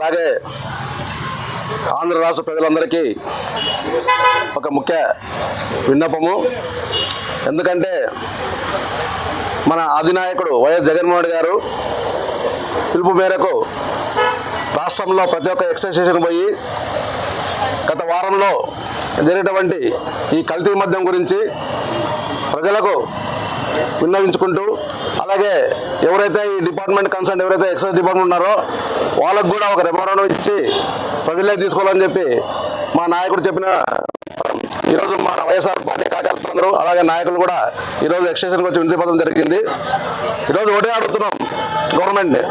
అలాగే ఆంధ్ర రాష్ట్ర ప్రజలందరికీ ఒక ముఖ్య విన్నపము. ఎందుకంటే మన అధినాయకుడు వైఎస్ జగన్మోహన్ రెడ్డి గారు పిలుపు మేరకు రాష్ట్రంలో ప్రతి ఒక్క ఎక్సైజ్ స్టేషన్ పోయి గత వారంలో జరిగినటువంటి ఈ కల్తీ మద్యం గురించి ప్రజలకు విన్నవించుకుంటూ, అలాగే ఎవరైతే ఈ డిపార్ట్మెంట్ కన్సర్న్ ఎవరైతే ఎక్సైజ్ డిపార్ట్మెంట్ ఉన్నారో వాళ్ళకు కూడా ఒక మెమోరాండం ఇచ్చి ప్రజలే తీసుకోవాలని చెప్పి మా నాయకుడు చెప్పిన ఈరోజు మా వైఎస్ఆర్ పార్టీ కార్యకర్తలందరూ అలాగే నాయకులు కూడా ఈరోజు ఎక్స్టేషన్కి వచ్చి వినతిపత్రం జరిగింది. ఈరోజు ఒకటే అడుగుతున్నాం గవర్నమెంట్ని.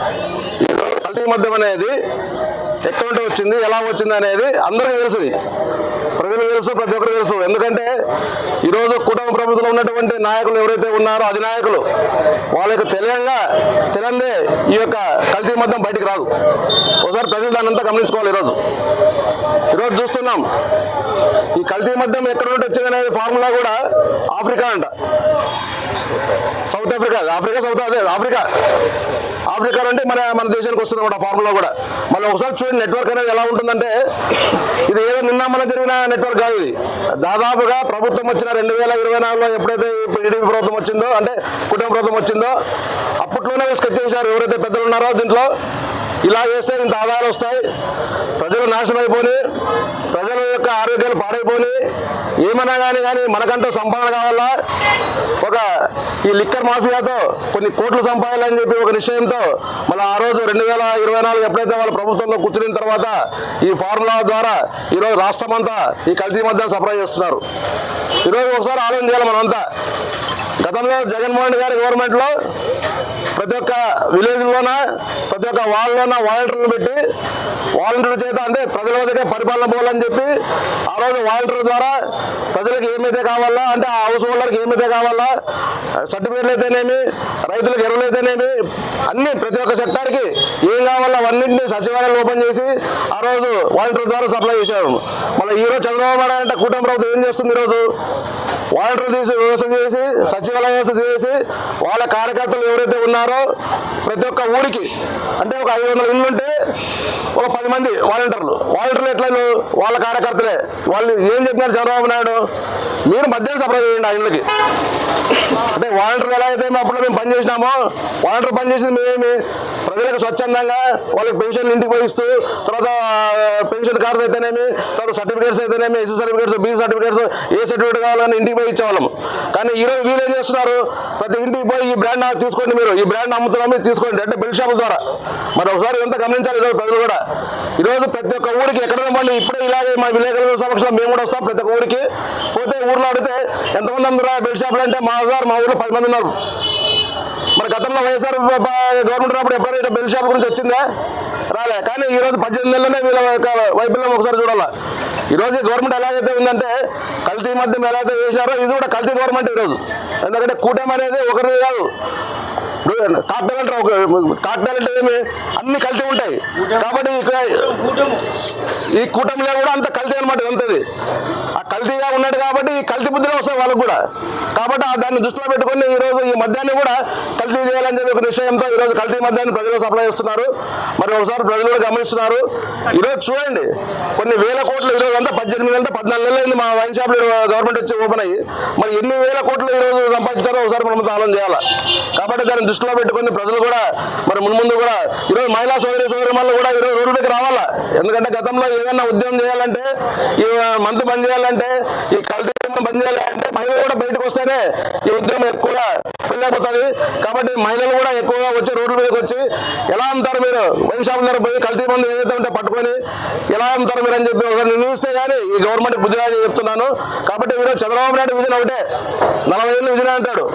ఈరోజు కల్తీ మద్యం అనేది ఎక్కడ నుండి వచ్చింది, ఎలా వచ్చింది అనేది అందరికీ తెలుసు, ప్రజలు తెలుసు, ప్రతి ఒక్కరు తెలుసు. ఎందుకంటే ఈరోజు కూటమి ప్రభుత్వంలో ఉన్నటువంటి నాయకులు ఎవరైతే ఉన్నారో అధినాయకులు వాళ్ళకి తెలియందే ఈ యొక్క కల్తీ మద్యం బయటికి రాదు. ఒకసారి ప్రజలు దాన్ని అంతా గమనించుకోవాలి. ఈరోజు చూస్తున్నాం ఈ కల్తీ మద్యం ఎక్కడ నుండి వచ్చింది అనేది ఫార్ములా కూడా ఆఫ్రికా అంట, సౌత్ ఆఫ్రికా, ఆఫ్రికా అంటే మన దేశానికి వస్తుంది ఫార్ములా కూడా. మళ్ళీ ఒకసారి చూడండి నెట్వర్క్ అనేది ఎలా ఉంటుందంటే ఇది ఏదో నిన్న మన జరిగిన నెట్వర్క్ కాదు. ఇది దాదాపుగా ప్రభుత్వం వచ్చిన 2024లో ఎప్పుడైతే టీడీపీ ప్రభుత్వం వచ్చిందో, అంటే కుటుంబ ప్రభుత్వం వచ్చిందో అప్పట్లోనే స్కెచ్ చేశారు ఎవరైతే పెద్దలు ఉన్నారో. దీంట్లో ఇలా చేస్తే ఇంత ఆదాయాలు వస్తాయి, ప్రజలు నాశనం అయిపోయి, ప్రజల యొక్క ఆరోగ్యాలు పాడైపోయి, ఏమన్నా కానీ మనకంటూ సంపాదన కావాలా, ఒక ఈ లిక్కర్ మాఫియాతో కొన్ని కోట్లు సంపాదాలని చెప్పి ఒక నిశ్చయంతో మళ్ళీ ఆ రోజు 2024 ఎప్పుడైతే వాళ్ళ ప్రభుత్వంలో కూర్చున్న తర్వాత ఈ ఫార్ములా ద్వారా ఈరోజు రాష్ట్రం అంతా ఈ కల్తీ మద్యం సప్లై చేస్తున్నారు. ఈరోజు ఒకసారి ఆలోచన చేయాలి మనమంతా. గతంలో జగన్మోహన్ రెడ్డి గారి గవర్నమెంట్లో ప్రతి ఒక్క విలేజ్లోన ప్రతి ఒక్క వాళ్ళలోన వాలంటీర్లు పెట్టి వాలంటీర్ చేత అంటే ప్రజల వద్దకే పరిపాలన పోవాలని చెప్పి ఆ రోజు వాలంటీర్ ద్వారా ప్రజలకు ఏమైతే కావాలా, అంటే ఆ హౌస్ హోల్డర్కి ఏమైతే కావాలా, సర్టిఫికేట్లు అయితేనేమి, రైతులకు ఎరువులు అయితేనేమి, అన్ని ప్రతి ఒక్క సెక్టార్కి ఏం కావాలో అవన్నింటినీ సచివాలయాలు ఓపెన్ చేసి ఆ రోజు వాలంటీర్ ద్వారా సప్లై చేశారు. మళ్ళీ ఈరోజు చంద్రబాబు నాయుడు అంటే కూటమి ప్రభుత్వం ఏం చేస్తుంది? ఈరోజు వాలంటీర్ వ్యవస్థ చేసి సచివాలయ వ్యవస్థ చేసి వాళ్ళ కార్యకర్తలు ఎవరైతే ఉన్నారో ప్రతి ఒక్క ఊరికి అంటే ఒక 500 ఇళ్ళు ఉంటే ఒక 10 మంది వాలంటీర్లు ఎట్లా వాళ్ళ కార్యకర్తలే. వాళ్ళు ఏం చెప్పినారు చంద్రబాబు నాయుడు? మీరు మద్యం సప్లై చేయండి ఆ ఇళ్ళకి. అంటే వాలంటీర్లు ఎలా అయితే అప్పుడు మేము పనిచేసినామో వాలంటీర్ పనిచేసింది మేమేమి ప్రజలకు స్వచ్ఛందంగా వాళ్ళకి పెన్షన్లు ఇంటికి పోయిస్తూ, తర్వాత పెన్షన్ కార్డ్స్ అయితేనేమి, తర్వాత సర్టిఫికేట్స్ అయితేనేమి, ఎస్సీ సర్టిఫికేట్స్, బీసీ సర్టిఫికేట్స్, ఏ సర్టిఫికేట్ కావాలని ఇంటికి పోయి ఇచ్చేవాళ్ళము. కానీ ఈరోజు వీళ్ళు ఏం చేస్తున్నారు? ప్రతి ఇంటికి పోయి ఈ బ్రాండ్ తీసుకోండి, మీరు ఈ బ్రాండ్ అమ్ముతున్నాము తీసుకోండి అంటే బెల్ట్ షాపుల ద్వారా. మరి ఒకసారి ఎంత గమనించాలి ఈరోజు ప్రజలు కూడా. ఈరోజు ప్రతి ఒక్క ఊరికి ఎక్కడ మళ్ళీ ఇప్పుడే ఇలాగే మా విలేకరుల సమక్షంలో మేము కూడా వస్తాం. ప్రతి ఒక్క ఊరికి పోతే ఊర్లో అడిగితే ఎంతమంది అందరూ బెల్ట్ షాపులు అంటే మా ఊళ్ళో 10 మంది ఉన్నారు. మరి గతంలో వైఎస్ఆర్ గవర్నమెంట్ ఉన్నప్పుడు ఎప్పుడైనా బెల్ట్ షాప్ గురించి వచ్చిందా? రాలే. కానీ ఈరోజు 18 నెలలనే వీళ్ళ వైఫల్యం ఒకసారి చూడాలి. ఈరోజు గవర్నమెంట్ ఎలాగైతే ఉందంటే కల్తీ మద్యం ఎలాగైతే చేసినారో ఇది కూడా కల్తీ గవర్నమెంట్ ఈరోజు. ఎందుకంటే కూటమి అనేది ఒకరి కాదు, కాక్టైల్ అంటే ఏమి అన్ని కల్తీ ఉంటాయి. కాబట్టి ఈ కూటమిలో కూడా అంత కల్తీ అనమాట. అంతది ఆ కల్తీగా ఉన్నాడు కాబట్టి ఈ కల్తీ బుద్ధిలో వస్తాయి వాళ్ళకు కూడా. కాబట్టి దాన్ని దృష్టిలో పెట్టుకుని ఈరోజు ఈ మద్యాన్ని కూడా కల్తీ చేయాలని చెప్పి ఒక నిశ్చయంతో ఈరోజు కల్తీ మద్యాన్ని ప్రజలు సప్లై చేస్తున్నారు. మరి ఒకసారి ప్రజలు కూడా గమనిస్తున్నారు. ఈరోజు చూడండి కొన్ని వేల కోట్లు ఈరోజు అంతా 18 అంటే 14 నెలలు అయింది మా వైన్ షాప్లు గవర్నమెంట్ వచ్చి ఓపెన్ అయ్యి. మరి ఎన్ని వేల కోట్లు ఈరోజు సంపాదించారో ఒకసారి మనం ఆలోచన చేయాలి. కాబట్టి దాన్ని దృష్టిలో పెట్టుకుని ప్రజలు కూడా మరి ముందు కూడా ఈరోజు మహిళా సోదరిమణులు కూడా ఈరోజు రోడ్డుకి రావాలా. ఎందుకంటే గతంలో ఏదైనా ఉద్యమం చేయాలంటే, ఈ మందు బంద్ చేయాలంటే, ఈ కల్తీ బంద్ చేయాలంటే మహిళలు కూడా బయటకు వస్తేనే ఈ ఉద్యమం ఎక్కువగా వెళ్ళిపోతుంది. కాబట్టి మహిళలు కూడా ఎక్కువగా వచ్చి రోడ్ల మీదకి వచ్చి ఎలా అమ్ముతారు మీరు, వైన్ షాపుల దగ్గర పోయి కల్తీ మందు ఏదైతే ఉంటే పట్టుకొని ఎలా అమ్ముతారు మీరు అని చెప్పి ఒకసారి నిర్ణయిస్తే కానీ ఈ గవర్నమెంట్ బుద్ధిగా చెప్తున్నాను. కాబట్టి ఈరోజు చంద్రబాబు నాయుడు విజన్ ఒకటే, 40 ఏళ్ళ విజన్ అంటాడు.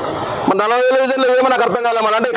మరి 40 ఏళ్ళ విజన్లో ఏమో నాకు అర్థం కాలే. అంటే